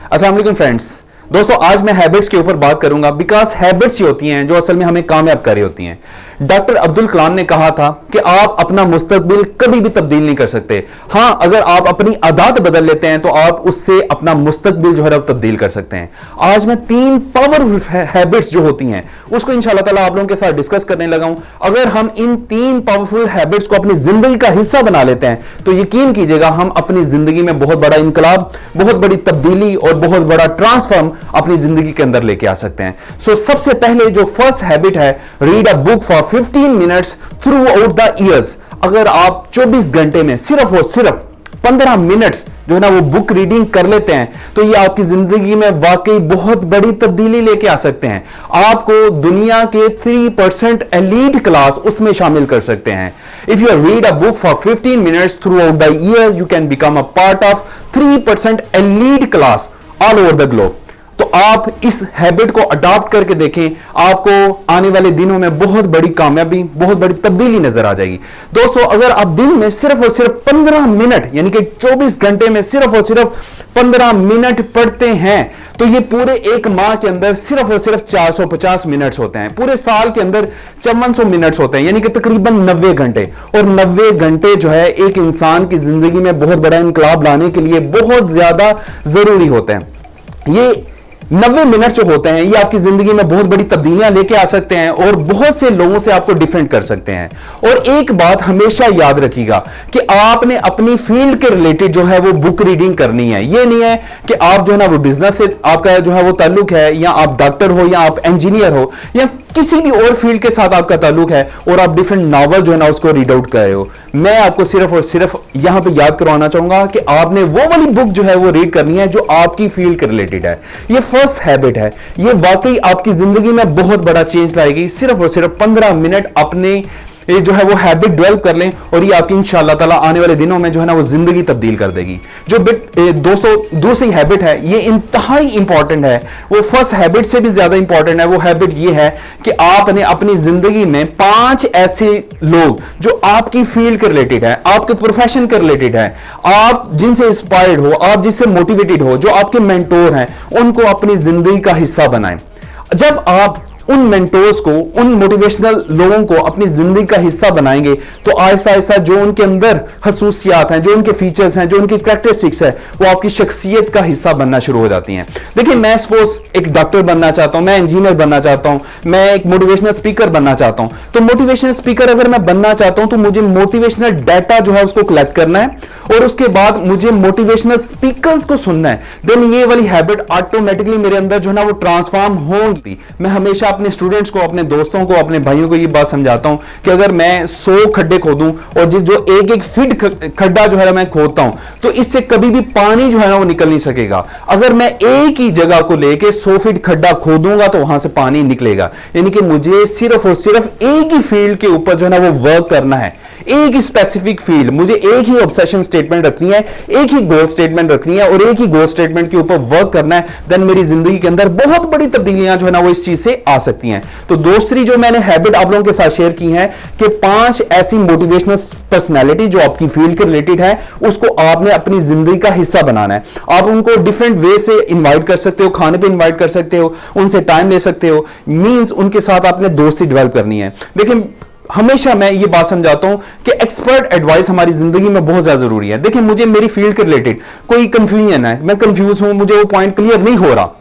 अस्सलाम वालेकुम फ्रेंड्स। दोस्तों आज मैं हैबिट्स के ऊपर बात करूंगा बिकॉज हैबिट्स ही होती हैं जो असल में हमें कामयाब कर रही होती हैं। डॉक्टर अब्दुल कलाम ने कहा था कि आप अपना मुस्तकबिल कभी भी तब्दील नहीं कर सकते। हां, अगर आप अपनी आदत बदल लेते हैं तो आप उससे अपना मुस्तकबिल जो है वो तब्दील कर सकते हैं। आज मैं 3 पावरफुल हैबिट्स जो होती हैं उसको इंशाल्लाह ताला आप लोगों के साथ डिस्कस करने लगा हूं। अगर हम इन 3 पावरफुल हैबिट्स को अपनी जिंदगी का हिस्सा बना लेते हैं तो यकीन कीजिएगा हम अपनी जिंदगी में बहुत बड़ा इनकलाब, बहुत बड़ी तब्दीली और बहुत बड़ा ट्रांसफॉर्म अपनी जिंदगी के अंदर लेके आ सकते हैं। सो सबसे पहले जो फर्स्ट हैबिट है, read a book for 15 minutes through out the years. अगर आप 24 घंटे में सिर्फ और सिर्फ 15 मिनट्स जो है ना वो बुक रीडिंग कर लेते हैं तो ये आपकी जिंदगी में वाकई बहुत बड़ी तब्दीली लेके आ सकते हैं। आपको दुनिया के 3% एलीट क्लास उसमें शामिल कर सकते हैं। If you read a book for 15 minutes through out the years you can become a part of 3% elite class all over the globe. तो आप इस हैबिट को अडॉप्ट करके देखें, आपको आने वाले दिनों में बहुत बड़ी कामयाबी, बहुत बड़ी तब्दीली नजर आ जाएगी। दोस्तों अगर आप दिन में सिर्फ और सिर्फ 15 मिनट यानी कि 24 घंटे में सिर्फ और सिर्फ 15 मिनट पढ़ते हैं तो ये पूरे एक माह के अंदर सिर्फ और सिर्फ 450 मिनट्स होते हैं। पूरे साल के अंदर 5400 मिनट्स होते हैं यानी कि तकरीबन 90 घंटे। और 90 घंटे जो है एक इंसान की जिंदगी में बहुत बड़ा इनकलाब लाने के लिए बहुत ज्यादा जरूरी होते हैं। ये 90 मिनट जो होते हैं ये आपकी जिंदगी में बहुत बड़ी तब्दीलियां लेके आ सकते हैं और बहुत से लोगों से आपको डिफेंड कर सकते हैं। और एक बात हमेशा याद रखिएगा कि आपने अपनी फील्ड के रिलेटेड जो है वो बुक रीडिंग करनी है। ये नहीं है कि आप जो है ना वो बिजनेस से आपका जो है वो ताल्लुक है, या आप डॉक्टर हो, या आप इंजीनियर हो, या किसी भी और फील्ड के साथ आपका ताल्लुक है और आप डिफरेंट नॉवल जो है ना उसको रीड आउट कर रहे हो। मैं आपको सिर्फ और सिर्फ यहां पे याद करवाना चाहूंगा कि आपने वो वाली बुक जो है वो रीड करनी है जो आपकी फील्ड के रिलेटेड है। ये फर्स्ट हैबिट है, ये वाकई आपकी जिंदगी में बहुत बड़ा चेंज लाएगी। सिर्फ और सिर्फ 15 मिनट अपने ये जो है वो हैबिट डेवलप कर लें और ये आपकी इंशाअल्लाह ताला आने वाले दिनों में जो है ना वो जिंदगी तब्दील कर देगी। जो दोस्तों दूसरी हैबिट है ये इंतहाई इंपॉर्टेंट है, वो फर्स्ट हैबिट से भी ज्यादा इंपॉर्टेंट है। वो हैबिट ये है कि आपने अपनी जिंदगी में 5 ऐसे लोग जो आपकी फील्ड के रिलेटेड है, आपके प्रोफेशन के रिलेटेड है, आप जिनसे इंस्पायर्ड हो, आप जिससे मोटिवेटेड हो, जो आपके मेंटोर हैं, उनको अपनी जिंदगी का हिस्सा बनाएं। जब आप उन मेंटोर्स को, उन मोटिवेशनल लोगों को अपनी जिंदगी का हिस्सा बनाएंगे तो आहिस्ता आहिस्ता जो उनके अंदर खसूसियात हैं, जो उनके फीचर्स हैं, जो उनकी कैरेक्टरिस्टिक्स है, वो आपकी शख्सियत का हिस्सा बनना शुरू हो जाती हैं। देखिए मैं सपोज एक डॉक्टर बनना चाहता हूं, मैं इंजीनियर बनना चाहता हूं, मैं एक मोटिवेशनल स्पीकर बनना चाहता हूं। तो मोटिवेशनल स्पीकर अगर मैं बनना चाहता हूं तो मुझे मोटिवेशनल डाटा जो है उसको कलेक्ट करना है और उसके बाद मुझे मोटिवेशनल स्पीकर्स को सुनना है। देन ये वाली हैबिट ऑटोमेटिकली मेरे अंदर जो है ना वो ट्रांसफॉर्म होगी। मैं हमेशा अपने स्टूडेंट्स को, अपने दोस्तों को, अपने भाइयों को ये बात समझाता हूं कि अगर मैं 100 खड्डे खोदूं और जो एक फीट खड्डा जो है मैं खोदता हूं तो इससे कभी भी पानी जो है ना वो निकल नहीं सकेगा। अगर मैं एक ही जगह को लेके 100 फीट खड्डा खोदूंगा तो वहां से पानी निकलेगा। यानी कि मुझे सिर्फ और सिर्फ एक ही फील्ड के ऊपर जो है ना वो वर्क करना है, एक ही स्पेसिफिक फील्ड, मुझे एक ही ऑब्सेशन स्टेटमेंट रखनी है, एक ही गोल स्टेटमेंट रखनी है और एक ही गोल स्टेटमेंट के ऊपर वर्क करना है। देन मेरी जिंदगी के अंदर बहुत बड़ी तब्दीलियां जो है ना वो इस चीज से आ सकती हैं। तो दूसरी जो मैंने हैबिट आप लोगों के साथ शेयर की है कि 5 ऐसी मोटिवेशनल पर्सनालिटी जो आपकी फील्ड के रिलेटेड है उसको आपने अपनी जिंदगी का हिस्सा बनाना है। आप उनको डिफरेंट वे से इनवाइट कर सकते हो, खाने पे इनवाइट कर सकते हो, उनसे टाइम ले सकते हो, मींस उनके साथ आपने दोस्ती डेवलप करनी है। देखिए हमेशा मैं ये बात समझाता हूं कि एक्सपर्ट एडवाइस हमारी जिंदगी में बहुत ज्यादा जरूरी है। देखिए मुझे मेरी फील्ड के रिलेटेड कोई कंफ्यूजन है, मैं कंफ्यूज हूं, मुझे वो पॉइंट क्लियर नहीं हो रहा,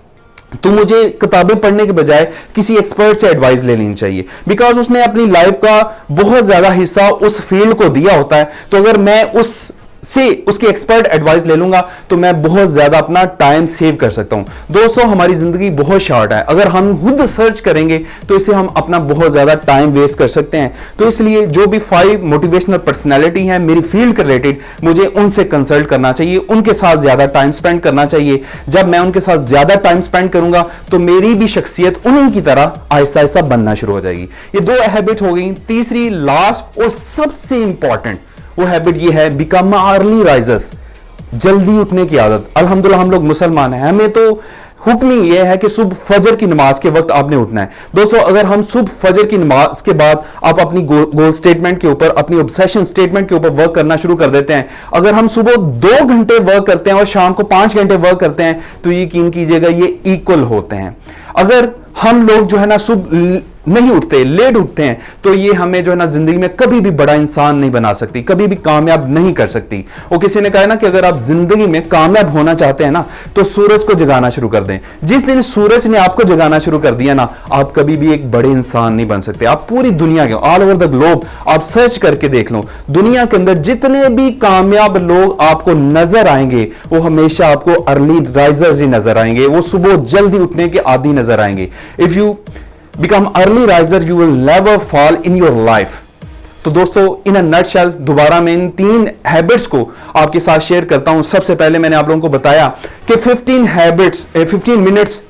तो मुझे किताबें पढ़ने के बजाय किसी एक्सपर्ट से एडवाइस ले लेनी चाहिए। बिकॉज उसने अपनी लाइफ का बहुत ज्यादा हिस्सा उस फील्ड को दिया होता है। तो अगर मैं उसकी एक्सपर्ट एडवाइस ले लूंगा तो मैं बहुत ज्यादा अपना टाइम सेव कर सकता हूं। दोस्तों हमारी जिंदगी बहुत शॉर्ट है, अगर हम खुद सर्च करेंगे तो इससे हम अपना बहुत ज्यादा टाइम वेस्ट कर सकते हैं। तो इसलिए जो भी 5 मोटिवेशनल पर्सनैलिटी हैं मेरी फील्ड के रिलेटेड, मुझे उनसे कंसल्ट करना चाहिए, उनके साथ ज्यादा टाइम स्पेंड करना चाहिए। जब मैं उनके साथ ज्यादा टाइम स्पेंड करूंगा तो मेरी भी शख्सियत उन्हीं की तरह आहिस्ता आहिस्ता बनना शुरू हो जाएगी। ये 2 हैबिट हो गई। तीसरी लास्ट और सबसे इंपॉर्टेंट वो हैबिट ये है, बिकम अर्ली राइजर्स, जल्दी उठने की आदत। अल्हम्दुलिल्लाह हम लोग मुसलमान हैं, हमें तो हुक्म ही यह है कि सुबह फजर की नमाज के वक्त आपने उठना है। दोस्तों, अगर हम सुबह फजर की नमाज के बाद आप अपनी गोल स्टेटमेंट के ऊपर, अपनी ऑब्सेशन स्टेटमेंट के ऊपर वर्क करना शुरू कर देते हैं, अगर हम सुबह 2 घंटे वर्क करते हैं और शाम को 5 घंटे वर्क करते हैं, तो यकीन कीजिएगा ये इक्वल होते हैं। अगर हम लोग जो है ना सुबह नहीं उठते, लेट उठते हैं, तो ये हमें जो है ना जिंदगी में कभी भी बड़ा इंसान नहीं बना सकती, कभी भी कामयाब नहीं कर सकती। और किसी ने कहा ना कि अगर आप जिंदगी में कामयाब होना चाहते हैं ना, तो सूरज को जगाना शुरू कर दें। जिस दिन सूरज ने आपको जगाना शुरू कर दिया ना, आप कभी भी एक बड़े इंसान नहीं बन सकते। आप पूरी दुनिया के, ऑल ओवर द ग्लोब आप सर्च करके देख लो, दुनिया के अंदर जितने भी कामयाब लोग आपको नजर आएंगे, वो हमेशा आपको अर्ली राइजर्स ही नजर आएंगे, वो सुबह जल्दी उठने के आदी नजर आएंगे। If you become early riser, you will never fall in your life। तो दोस्तों, इन अ नटशेल दोबारा मैं इन 3 हैबिट्स को आपके साथ शेयर करता हूं। सबसे पहले मैंने आप लोगों को बताया कि 15 मिनट्स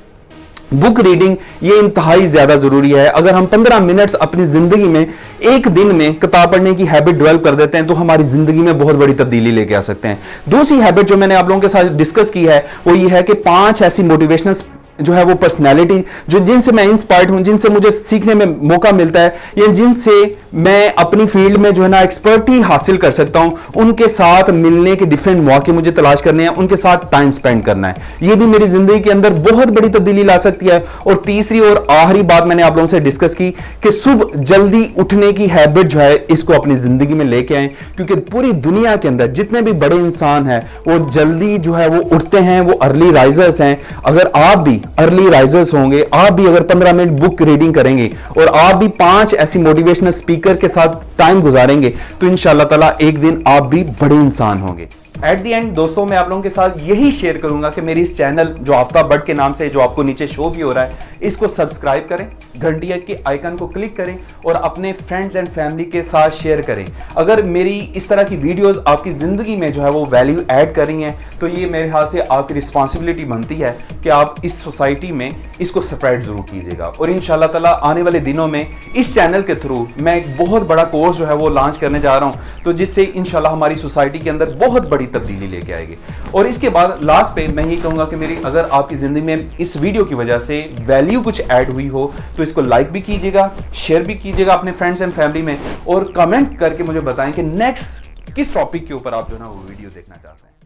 बुक रीडिंग ये इंतहाई ज्यादा जरूरी है। अगर हम 15 मिनट्स अपनी जिंदगी में एक दिन में किताब पढ़ने की हैबिट डेवलप कर देते हैं, तो हमारी जिंदगी में बहुत बड़ी तब्दीली लेके आ सकते हैं। दूसरी हैबिट जो मैंने आप लोगों के साथ डिस्कस की है, वो ये है कि 5 ऐसी मोटिवेशनल जो है वो पर्सनालिटी जो जिनसे मैं इंस्पायर्ड हूं, जिनसे मुझे सीखने में मौका मिलता है, या जिनसे मैं अपनी फील्ड में जो है ना एक्सपर्टी हासिल कर सकता हूं, उनके साथ मिलने के डिफरेंट मौके मुझे तलाश करने हैं, उनके साथ टाइम स्पेंड करना है। ये भी मेरी जिंदगी के अंदर बहुत बड़ी तब्दीली ला सकती है। और तीसरी और आखिरी बात मैंने आप लोगों से डिस्कस की कि सुबह जल्दी उठने की हैबिट जो है, इसको अपनी जिंदगी में लेके आए, क्योंकि पूरी दुनिया के अंदर जितने भी बड़े इंसान हैं, वो जल्दी जो है वो उठते हैं, वो अर्ली राइजर्स हैं। अगर आप भी अर्ली राइजर्स होंगे, आप भी अगर 15 मिनट बुक रीडिंग करेंगे और आप भी 5 ऐसी मोटिवेशनल स्पीकर के साथ टाइम गुजारेंगे, तो इंशाल्लाह ताला एक दिन आप भी बड़े इंसान होंगे। एट द एंड दोस्तों, मैं आप लोगों के साथ यही शेयर करूंगा कि मेरी इस चैनल जो आफ्ताब भट्ट के नाम से जो आपको नीचे शो भी हो रहा है, इसको सब्सक्राइब करें, घंटी के आइकन को क्लिक करें और अपने फ्रेंड्स एंड फैमिली के साथ शेयर करें। अगर मेरी इस तरह की वीडियोस आपकी जिंदगी में जो है वो वैल्यू ऐड कर रही हैं, तो ये मेरे ख्याल से आपकी रिस्पॉन्सिबिलिटी बनती है कि आप इस सोसाइटी में इसको स्प्रेड जरूर कीजिएगा। और इंशाल्लाह ताला आने वाले दिनों में इस चैनल के थ्रू मैं एक बहुत बड़ा कोर्स जो है वो लॉन्च करने जा रहा हूं, तो जिससे इंशाल्लाह हमारी सोसाइटी के अंदर बहुत बड़ी तब्दीली लेके आएगी। और इसके बाद लास्ट पे मैं ये कहूंगा कि मेरी अगर आपकी जिंदगी में इस वीडियो की वजह से वैल्यू कुछ ऐड हुई हो, तो इसको लाइक भी कीजिएगा, शेयर भी कीजिएगा अपने फ्रेंड्स एंड फैमिली में, और कमेंट करके मुझे बताएं कि नेक्स्ट किस टॉपिक के ऊपर आप जो है ना वो वीडियो देखना चाहते हैं।